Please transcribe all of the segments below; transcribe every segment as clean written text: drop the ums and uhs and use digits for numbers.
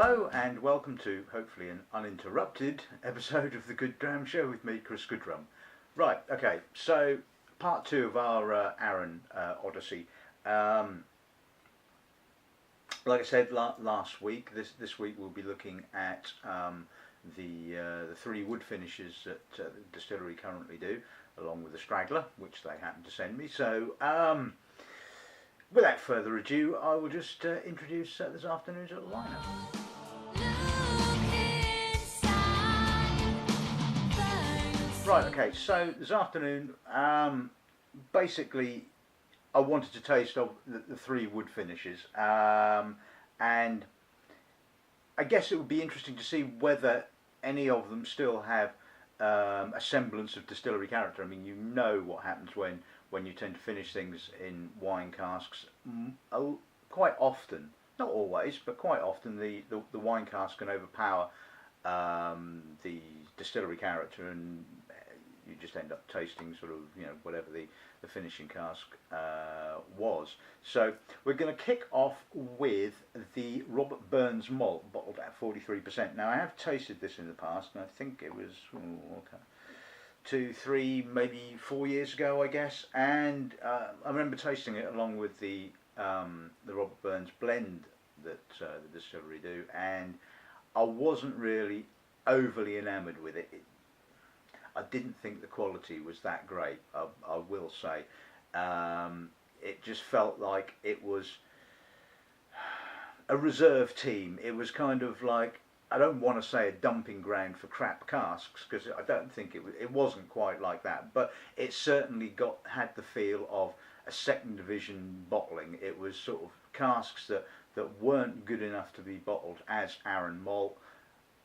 Hello and welcome to hopefully an uninterrupted episode of the Good Dram Show with me, Chris Goodrum. Right, okay, so part two of our Arran Odyssey. Like I said last week, this week we'll be looking at the three wood finishes that the distillery currently do, along with the straggler, which they happen to send me. So without further ado, I will just introduce this afternoon's little lineup. Right, okay, so this afternoon, basically, I wanted to taste of the three wood finishes, and I guess it would be interesting to see whether any of them still have a semblance of distillery character. I mean, you know what happens when you tend to finish things in wine casks. Quite often, not always, but quite often the wine cask can overpower the distillery character, and you just end up tasting sort of, you know, whatever the finishing cask was. So we're going to kick off with the Robert Burns Malt, bottled at 43%. Now I have tasted this in the past, and I think it was 2, 3, maybe 4 years ago, I guess. And I remember tasting it along with the Robert Burns blend that the distillery do, and I wasn't really overly enamoured with it. I didn't think the quality was that great, I will say. It just felt like it was a reserve team. It was kind of like, I don't want to say a dumping ground for crap casks, because I don't think it wasn't quite like that, but it certainly had the feel of a second division bottling. It was sort of casks that weren't good enough to be bottled as Arran malt,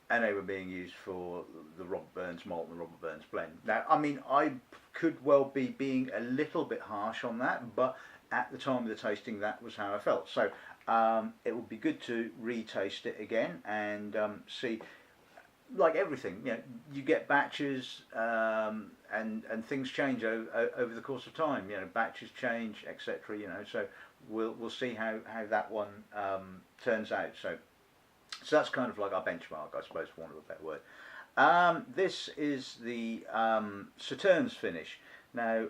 and they were being used for the Robert Burns Malt and the Robert Burns blend. Now, I mean, I could well be being a little bit harsh on that, but at the time of the tasting, that was how I felt. So it would be good to retaste it again and see, like everything, you know, you get batches and things change over the course of time. You know, batches change, etc. You know, so we'll see how that one turns out. So that's kind of like our benchmark, I suppose, for want of a better word. This is the Sauternes finish. Now,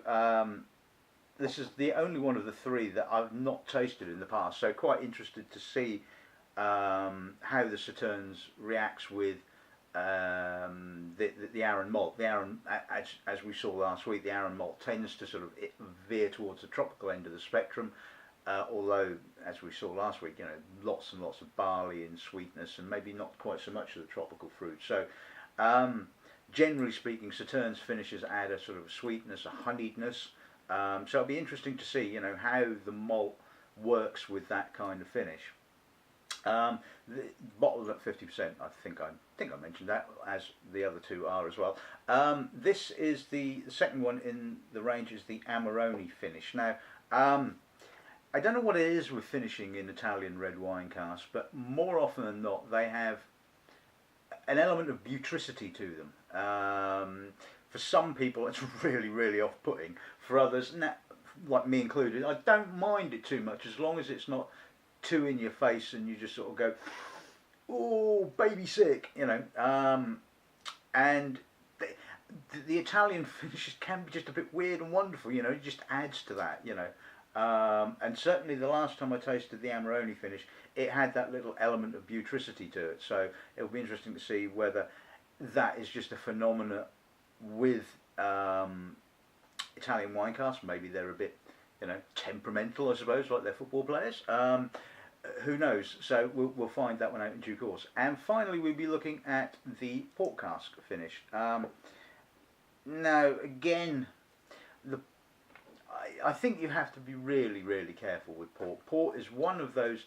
this is the only one of the three that I've not tasted in the past, so quite interested to see how the Sauternes reacts with the Arran malt. The Arran, as we saw last week, the Arran malt tends to sort of veer towards the tropical end of the spectrum. Although, as we saw last week, you know, lots and lots of barley and sweetness, and maybe not quite so much of the tropical fruit. So, generally speaking, Sauternes finishes add a sort of sweetness, a honeyedness. So it'll be interesting to see, you know, how the malt works with that kind of finish. Bottled at 50%. I think I mentioned that, as the other two are as well. This is the second one in the range, is the Amarone finish. Now, I don't know what it is with finishing in Italian red wine casks, but more often than not, they have an element of butricity to them. For some people, it's really, really off-putting. For others, like me included, I don't mind it too much, as long as it's not too in your face and you just sort of go, oh, baby sick, you know. And the Italian finishes can be just a bit weird and wonderful, you know. It just adds to that, you know. And certainly the last time I tasted the Amarone finish, it had that little element of butricity to it. So it'll be interesting to see whether that is just a phenomena with Italian wine casks. Maybe they're a bit, you know, temperamental, I suppose, like their football players. Who knows? So we'll find that one out in due course. And finally, we'll be looking at the Port Cask finish. Now, again, I think you have to be really, really careful with port. Port is one of those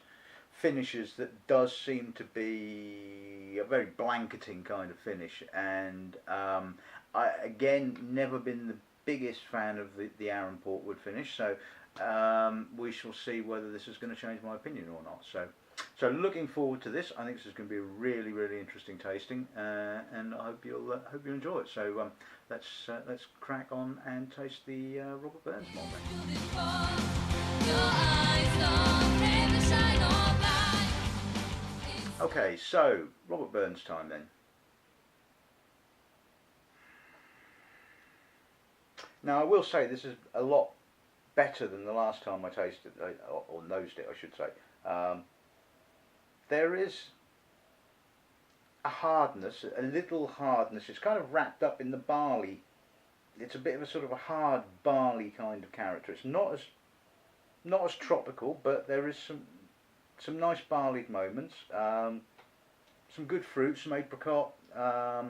finishes that does seem to be a very blanketing kind of finish, and I, again, never been the biggest fan of the Arran Portwood finish, so we shall see whether this is going to change my opinion or not. So looking forward to this. I think this is going to be a really, really interesting tasting, and I hope you'll enjoy it. So let's crack on and taste the Robert Burns Malt. Okay, so Robert Burns time then. Now I will say this is a lot better than the last time I tasted it, or nosed it, I should say. There is a hardness, a little hardness. It's kind of wrapped up in the barley. It's a bit of a sort of a hard barley kind of character. It's not as tropical, but there is some nice barleyed moments. Some good fruit, some apricot, a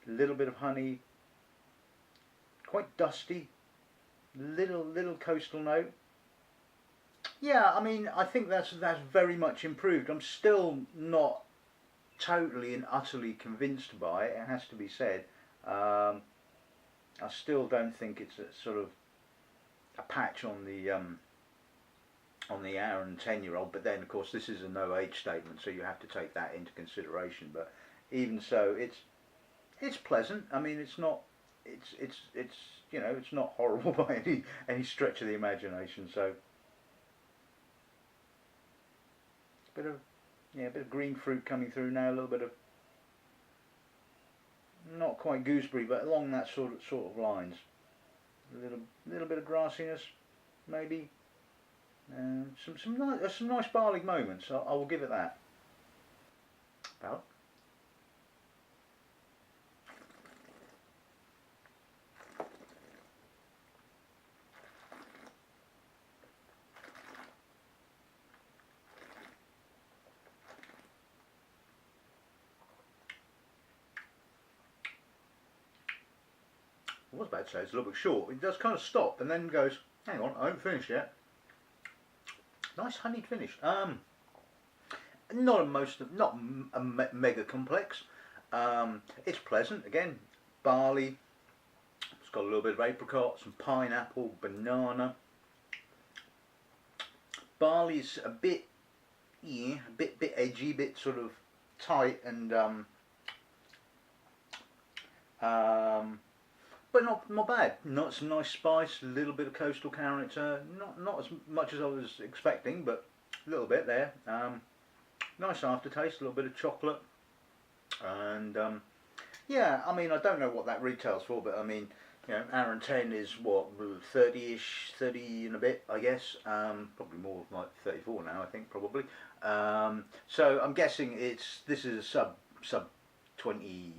little bit of honey. Quite dusty, little coastal note. Yeah, I mean, I think that's very much improved. I'm still not totally and utterly convinced by it. It has to be said. I still don't think it's a sort of a patch on the Arran 10-year-old. But then, of course, this is a no age statement, so you have to take that into consideration. But even so, it's pleasant. I mean, it's not. It's you know, it's not horrible by any stretch of the imagination. So a bit of green fruit coming through now. A little bit of not quite gooseberry, but along that sort of lines. A little bit of grassiness, maybe. Some nice barley moments. I will give it that. About. I was about to say it's a little bit short. It does kind of stop and then goes, hang on, I haven't finished yet. Nice honeyed finish. Not mega complex. It's pleasant. Again, barley. It's got a little bit of apricot, some pineapple, banana. Barley's a bit edgy, bit sort of tight and but not bad. Not some nice spice, a little bit of coastal character. Not as much as I was expecting, but a little bit there. Nice aftertaste, a little bit of chocolate, and yeah. I mean, I don't know what that retails for, but I mean, you know, Arran 10 is what 30ish, 30 and a bit, I guess. Probably more like 34 now, I think probably. So I'm guessing this is a sub 20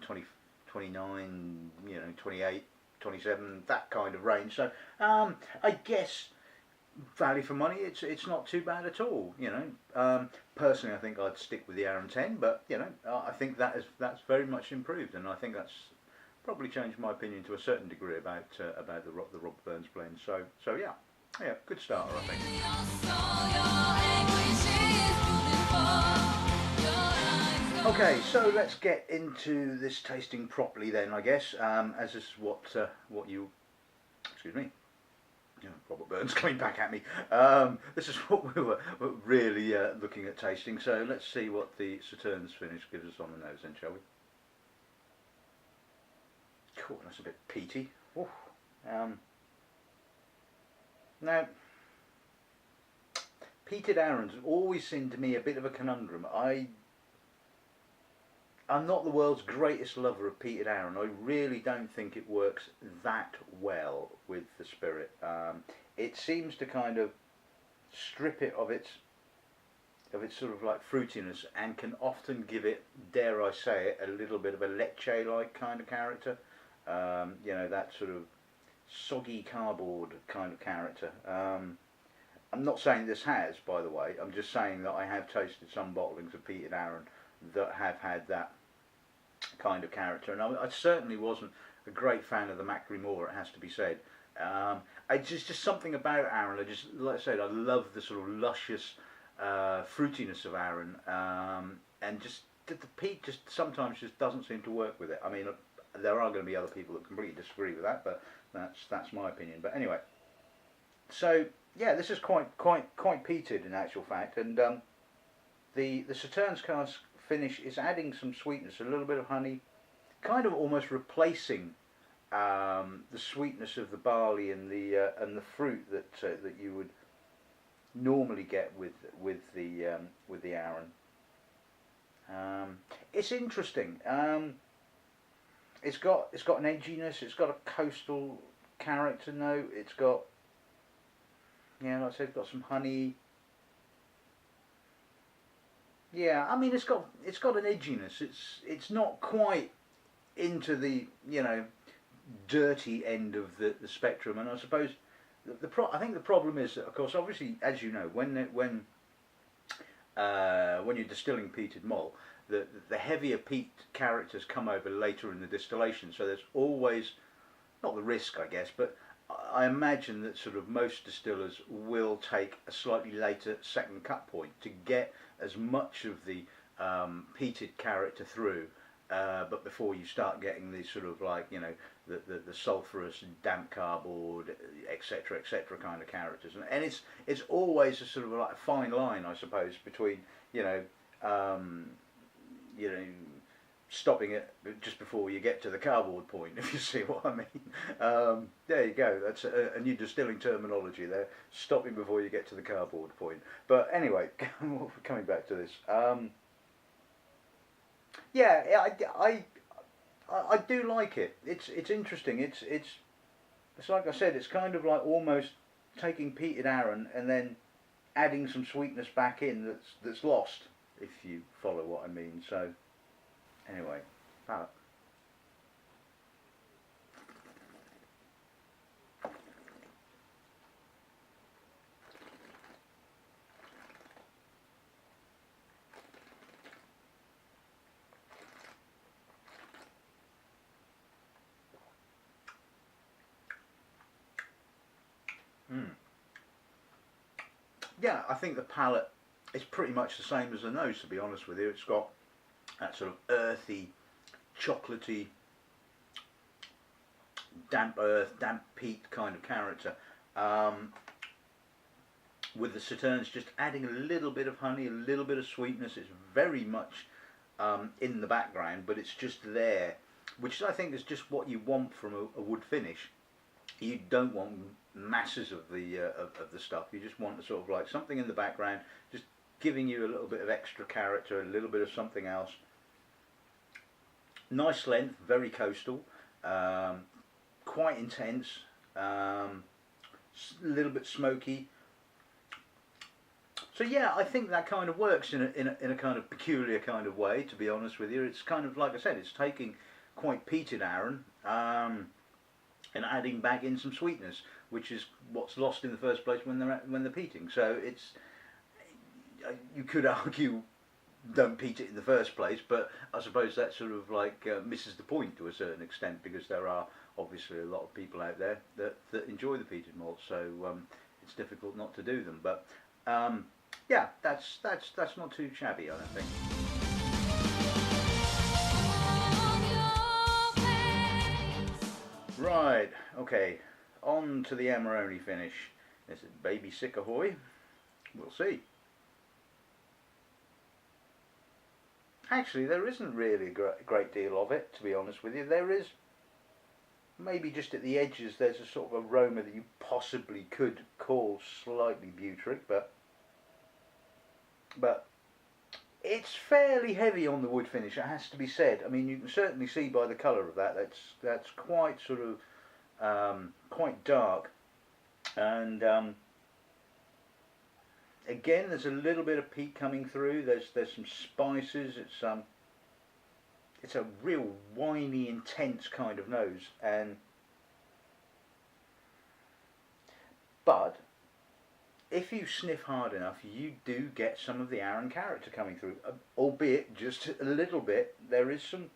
20. 29, you know, 28, 27, that kind of range. So I guess value for money, it's not too bad at all. You know, personally, I think I'd stick with the Arran 10, but you know, I think that's very much improved, and I think that's probably changed my opinion to a certain degree about the Robert Burns blend. So yeah, good starter, I think. Okay, so let's get into this tasting properly then, I guess, as this is what you, excuse me, Robert Burns coming back at me. This is what we were really looking at tasting, so let's see what the Sauternes finish gives us on the nose then, shall we? Cool, that's a bit peaty. Now, peated Arrans always seem to me a bit of a conundrum. I'm not the world's greatest lover of peated Arran. I really don't think it works that well with the spirit. It seems to kind of strip it of its sort of like fruitiness, and can often give it, dare I say it, a little bit of a leche-like kind of character. You know, that sort of soggy cardboard kind of character. I'm not saying this has, by the way. I'm just saying that I have tasted some bottlings of peated Arran that have had that kind of character, and I certainly wasn't a great fan of the Macri Moor, it has to be said. Just something about Arran. Like I said, I love the sort of luscious fruitiness of Arran, and just the peat just sometimes just doesn't seem to work with it. I mean, there are going to be other people that completely disagree with that, but that's my opinion. But anyway, so yeah, this is quite peated in actual fact, and the Sauternes cask finish is adding some sweetness, a little bit of honey, kind of almost replacing the sweetness of the barley and the fruit that you would normally get with the Arran. It's interesting. It's got an edginess. It's got a coastal character note. It's got, yeah, like I said, it's got some honey. Yeah, I mean, it's got an edginess. It's not quite into the, you know, dirty end of the spectrum. And I suppose I think the problem is that, of course, obviously, as you know, when you're distilling peated malt, the heavier peat characters come over later in the distillation. So there's always, not the risk, I guess, but I imagine that sort of most distillers will take a slightly later second cut point to get as much of the peated character through, but before you start getting these sort of, like, you know, the sulphurous, damp cardboard, etc., kind of characters, and it's always a sort of like a fine line, I suppose, between, you know, stopping it just before you get to the cardboard point, if you see what I mean. There you go, that's a new distilling terminology there, stopping before you get to the cardboard point. But anyway, coming back to this, yeah, I do like it. It's interesting. It's like I said, it's kind of like almost taking peated Arran and then adding some sweetness back in that's lost, if you follow what I mean. So anyway, palate. Yeah, I think the palate is pretty much the same as the nose, to be honest with you. It's got that sort of earthy, chocolatey, damp earth, damp peat kind of character, with the Sauternes just adding a little bit of honey, a little bit of sweetness. It's very much in the background, but it's just there, which I think is just what you want from a wood finish. You don't want masses of the stuff. You just want sort of like something in the background, just giving you a little bit of extra character, a little bit of something else. Nice length, very coastal, quite intense, a little bit smoky. So yeah, I think that kind of works in a kind of peculiar kind of way, to be honest with you. It's kind of, like I said, it's taking quite peated Arran and adding back in some sweetness, which is what's lost in the first place when they're peating. So it's, you could argue, don't peat it in the first place, but I suppose that sort of like misses the point to a certain extent, because there are obviously a lot of people out there that enjoy the peated malt, so it's difficult not to do them. But yeah, that's not too shabby, I don't think. Right, okay, on to the Amarone finish. This is Baby Sick Ahoy. We'll see. Actually, there isn't really a great deal of it, to be honest with you. There is, maybe just at the edges, there's a sort of aroma that you possibly could call slightly butyric, but it's fairly heavy on the wood finish, it has to be said. I mean, you can certainly see by the colour of that, that's quite sort of, quite dark. And again, there's a little bit of peat coming through. There's some spices. It's a real winey, intense kind of nose. But if you sniff hard enough, you do get some of the Arran character coming through, albeit just a little bit. There is some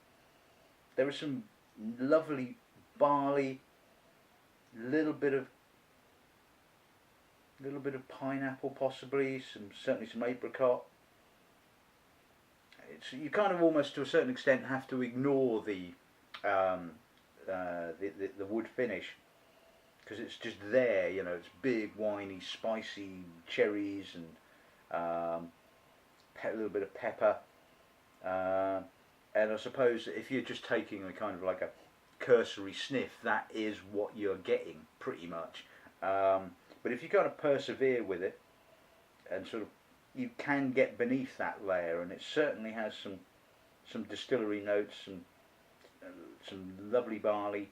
lovely barley, little bit of pineapple, possibly certainly some apricot. You kind of almost, to a certain extent, have to ignore the wood finish, because it's just there. You know, it's big, winey, spicy cherries and a little bit of pepper. And I suppose if you're just taking a kind of like a cursory sniff, that is what you're getting pretty much. But if you kind of persevere with it, and sort of you can get beneath that layer, and it certainly has some distillery notes, some lovely barley,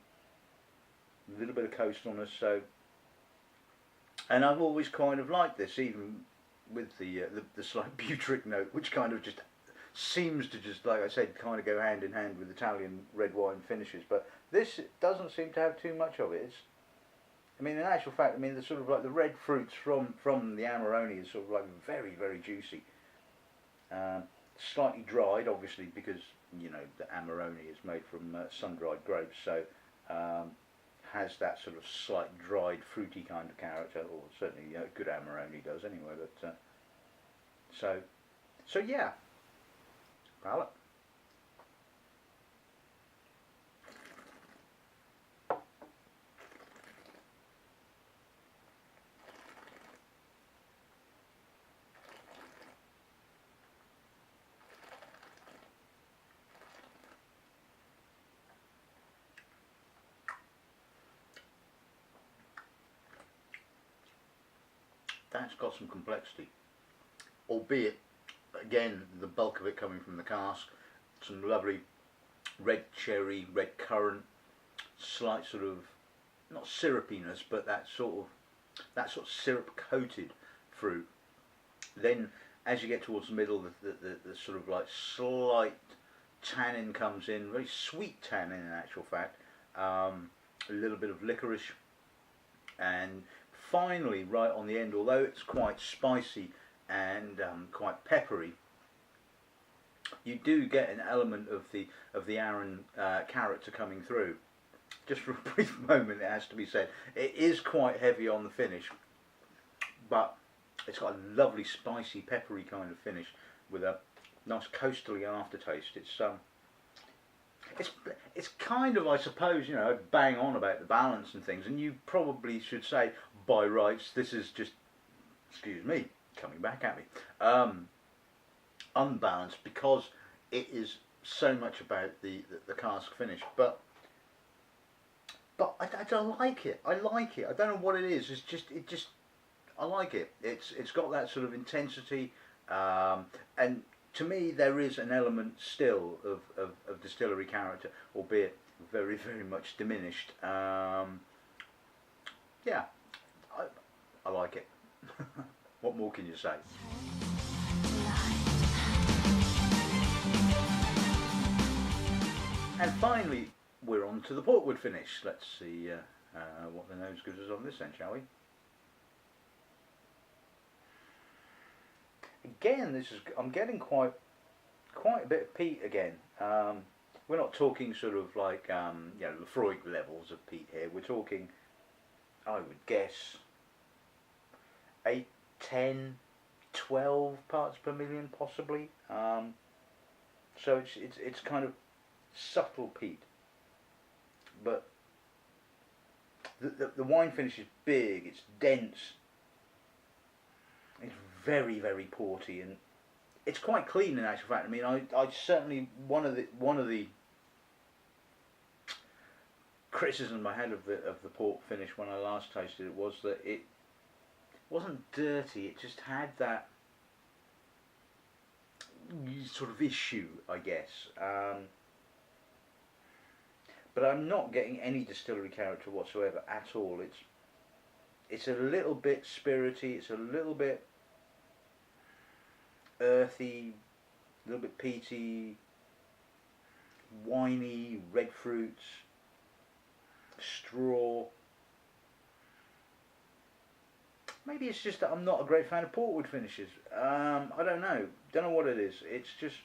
a little bit of coastalness. So, and I've always kind of liked this, even with the slight butyric note, which kind of just seems to just, like I said, kind of go hand in hand with Italian red wine finishes. But this doesn't seem to have too much of it. I mean, in actual fact, I mean, the sort of like the red fruits from the Amarone is sort of like very, very juicy. Slightly dried, obviously, because you know the Amarone is made from sun-dried grapes, so has that sort of slight dried, fruity kind of character, or certainly good Amarone does anyway. But so yeah, palate. That's got some complexity, albeit again the bulk of it coming from the cask. Some lovely red cherry, red currant, slight sort of not syrupiness, but that sort of syrup coated fruit. Then as you get towards the middle, the sort of like slight tannin comes in, very sweet tannin in actual fact, a little bit of licorice, and finally, right on the end, although it's quite spicy and quite peppery, you do get an element of the Arran character coming through. Just for a brief moment, it has to be said, it is quite heavy on the finish, but it's got a lovely spicy, peppery kind of finish with a nice coastally aftertaste. It's kind of, I suppose, you know, bang on about the balance and things, and you probably should say, by rights, this is just, excuse me, coming back at me, unbalanced, because it is so much about the cask finish. But I don't like it. I like it. I don't know what it is. I like it. It's got that sort of intensity, and to me, there is an element still of distillery character, albeit very, very much diminished. Yeah, I like it. What more can you say? And finally, we're on to the Portwood finish. Let's see what the nose gives us on this end, shall we? Again, I'm getting quite a bit of peat again. We're not talking sort of like Lefroy levels of peat here. We're talking, I would guess, 8, 10, 12 parts per million possibly. So it's kind of subtle peat, but the wine finish is big. It's dense. It's very, very porty, and it's quite clean in actual fact. I mean, I certainly one of the criticisms I had of the port finish when I last tasted it was that it wasn't dirty. It just had that sort of issue, I guess. But I'm not getting any distillery character whatsoever at all. It's a little bit spirity. It's a little bit earthy, a little bit peaty, winey, red fruits, straw. Maybe it's just that I'm not a great fan of Portwood finishes. I don't know. Don't know what it is. It's just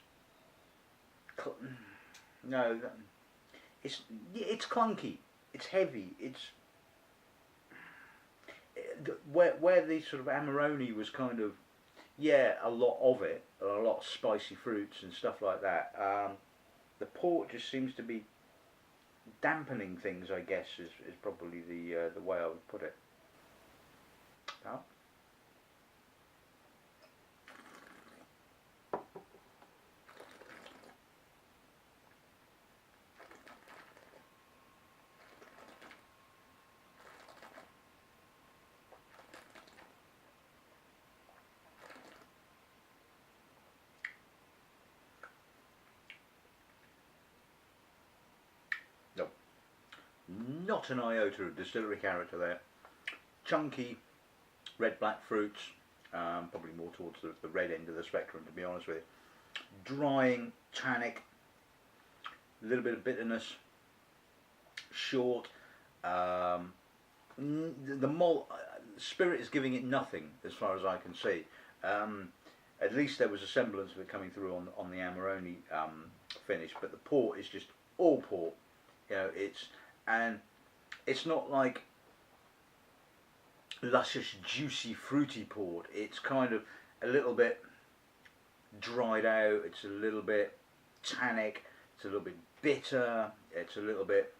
no. It's clunky. It's heavy. It's where the sort of Amarone was kind of, yeah, a lot of it, a lot of spicy fruits and stuff like that. The port just seems to be dampening things, I guess, is probably the way I would put it. Oh. Not an iota of distillery character there. Chunky, red-black fruits, probably more towards the red end of the spectrum, to be honest with you. Drying, tannic, a little bit of bitterness, short. The malt spirit is giving it nothing as far as I can see. At least there was a semblance of it coming through on the Amarone finish, but the port is just all port. You know, it's not like luscious, juicy, fruity port. It's kind of a little bit dried out. It's a little bit tannic. It's a little bit bitter. It's a little bit.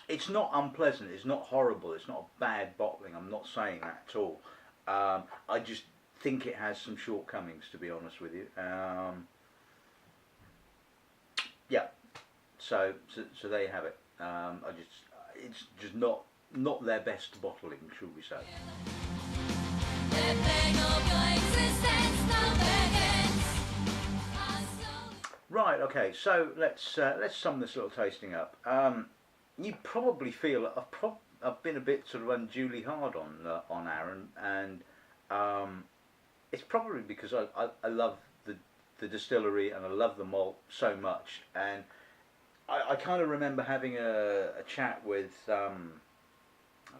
It's not unpleasant. It's not horrible. It's not a bad bottling. I'm not saying that at all. I just think it has some shortcomings, to be honest with you. Yeah. So there you have it. It's just not their best bottling, should we say? Right. Okay. So let's sum this little tasting up. You probably feel that I've been a bit sort of unduly hard on Arran, and it's probably because I love the distillery and I love the malt so much, and I kind of remember having a chat with I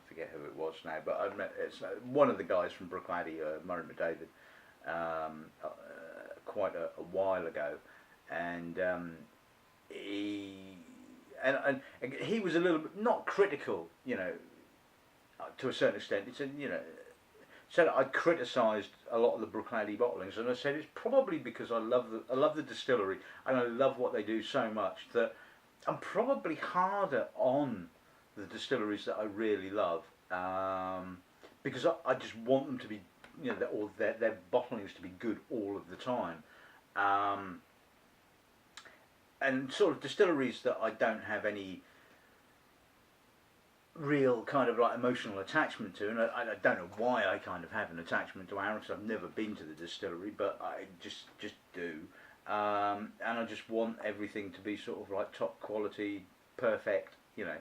forget who it was now, but I met it's one of the guys from Bruichladdich, Murray McDavid, quite a while ago, and and he was a little bit not critical, you know, to a certain extent. He said, you know, said I criticised a lot of the Bruichladdich bottlings, and I said it's probably because I love the distillery and I love what they do so much that I'm probably harder on the distilleries that I really love, because I just want them to be, you know, or their bottlings to be good all of the time. And sort of distilleries that I don't have any real kind of like emotional attachment to, and I don't know why I kind of have an attachment to Arran, because I've never been to the distillery, but I just do, and I just want everything to be sort of like top quality, perfect, you know.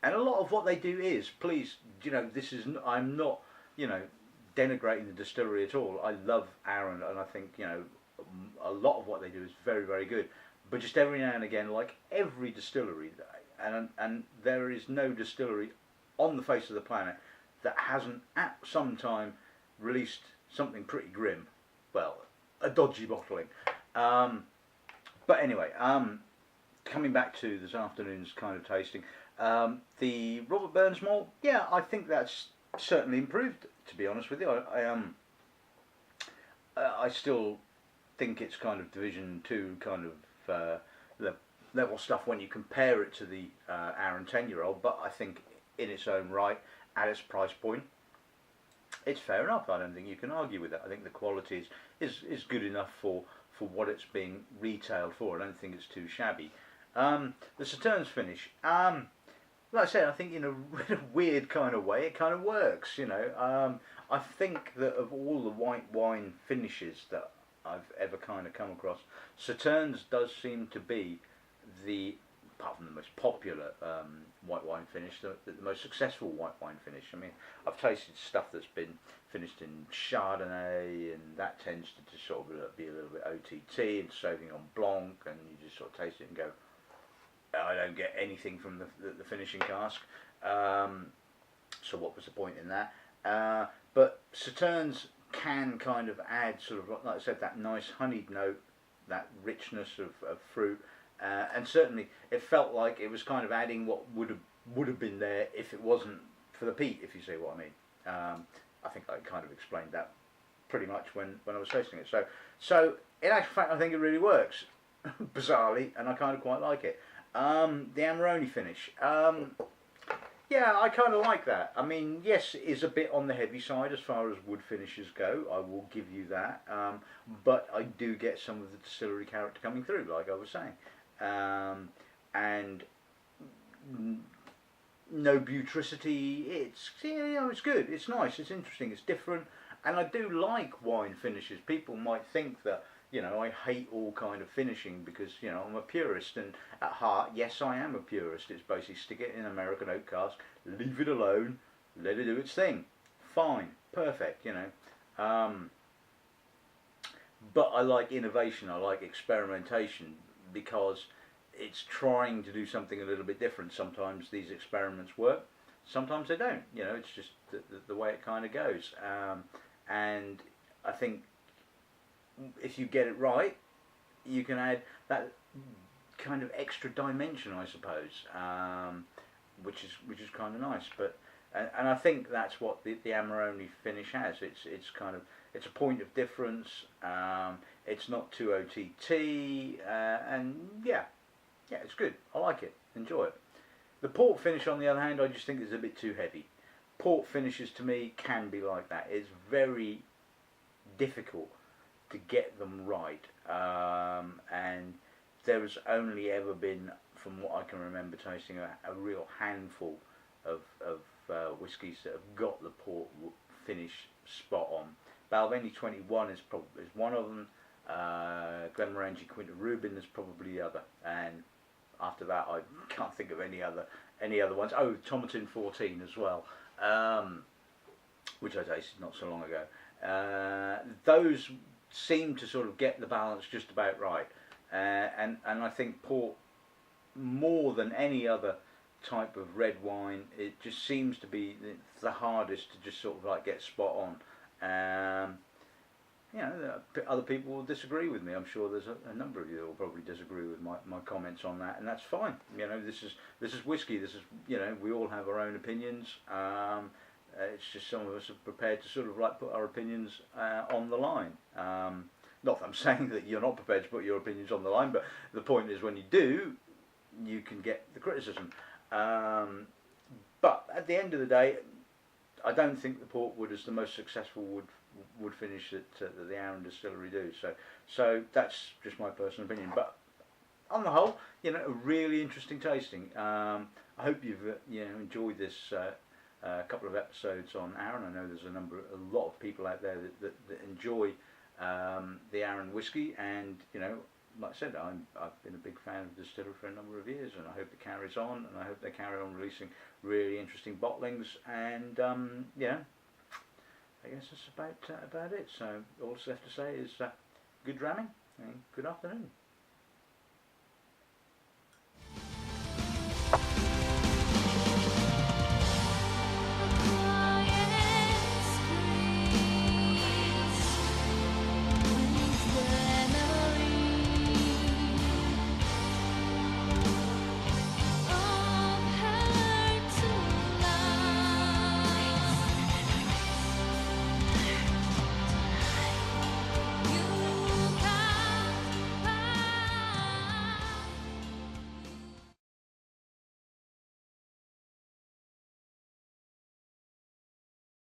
And a lot of what they do is, please, you know, I'm not, you know, denigrating the distillery at all. I love Arran, and I think, you know, a lot of what they do is very, very good. But just every now and again, like every distillery, and there is no distillery on the face of the planet that hasn't at some time released something pretty grim. Well, a dodgy bottling. But anyway, coming back to this afternoon's kind of tasting, the Robert Burns Malt, yeah, I think that's certainly improved, to be honest with you. I still think it's kind of Division 2 kind of level stuff when you compare it to the Arran 10-year-old, but I think in its own right, at its price point, it's fair enough. I don't think you can argue with that. I think the quality is good enough for what it's being retailed for. I don't think it's too shabby. The Sauternes finish, like I said, I think in a weird kind of way, it kind of works, you know. I think that of all the white wine finishes that I've ever kind of come across, Sauternes does seem to be apart from the most popular white wine finish, the most successful white wine finish. I mean, I've tasted stuff that's been finished in Chardonnay, and that tends to just sort of be a little bit OTT and Sauvignon Blanc, and you just sort of taste it and go, I don't get anything from the finishing cask. So what was the point in that? But Sauternes can kind of add sort of, like I said, that nice honeyed note, that richness of fruit, and certainly it felt like it was kind of adding what would have been there if it wasn't for the peat, if you see what I mean. I think I kind of explained that pretty much when I was tasting it. So in actual fact, I think it really works, bizarrely, and I kind of quite like it. The Amarone finish, yeah, I kind of like that. I mean, yes, it is a bit on the heavy side as far as wood finishes go, I will give you that, but I do get some of the distillery character coming through, like I was saying, and no butricity. It's, you know, it's good, it's nice, it's interesting, it's different, and I do like wine finishes. People might think that, you know, I hate all kind of finishing because, you know, I'm a purist, and at heart, yes, I am a purist. It's basically stick it in an American oak cask, leave it alone, let it do its thing. Fine, perfect, you know. But I like innovation, I like experimentation, because it's trying to do something a little bit different. Sometimes these experiments work, sometimes they don't. You know, it's just the way it kind of goes. And I think if you get it right, you can add that kind of extra dimension, I suppose, which is kind of nice. But and I think that's what the Amarone finish has. It's kind of, it's a point of difference. It's not too OTT, and yeah, it's good. I like it. Enjoy it. The port finish, on the other hand, I just think is a bit too heavy. Port finishes to me can be like that. It's very difficult to get them right, and there has only ever been, from what I can remember tasting, a real handful of whiskies that have got the port finish spot on. Balvenie 21 is one of them. Glenmorangie Quinta Rubin is probably the other, and after that I can't think of any other ones. Oh, Tomatin 14 as well, which I tasted not so long ago. Those seem to sort of get the balance just about right, and I think port, more than any other type of red wine, it just seems to be the hardest to just sort of like get spot on. You know, other people will disagree with me. I'm sure there's a number of you that will probably disagree with my comments on that, and that's fine. You know, this is whiskey. This is, you know, we all have our own opinions. It's just some of us are prepared to sort of like put our opinions on the line. Not that I'm saying that you're not prepared to put your opinions on the line, but the point is, when you do, you can get the criticism. But at the end of the day, I don't think the Portwood is the most successful wood finish that the Arran distillery do. So that's just my personal opinion. But on the whole, you know, a really interesting tasting. I hope you've enjoyed this couple of episodes on Arran. I know there's a lot of people out there that enjoy the Arran whiskey, and you know, like I said, I've been a big fan of the distillery for a number of years, and I hope it carries on, and I hope they carry on releasing really interesting bottlings. And yeah, I guess that's about it. So all that's left to say is good dramming and good afternoon.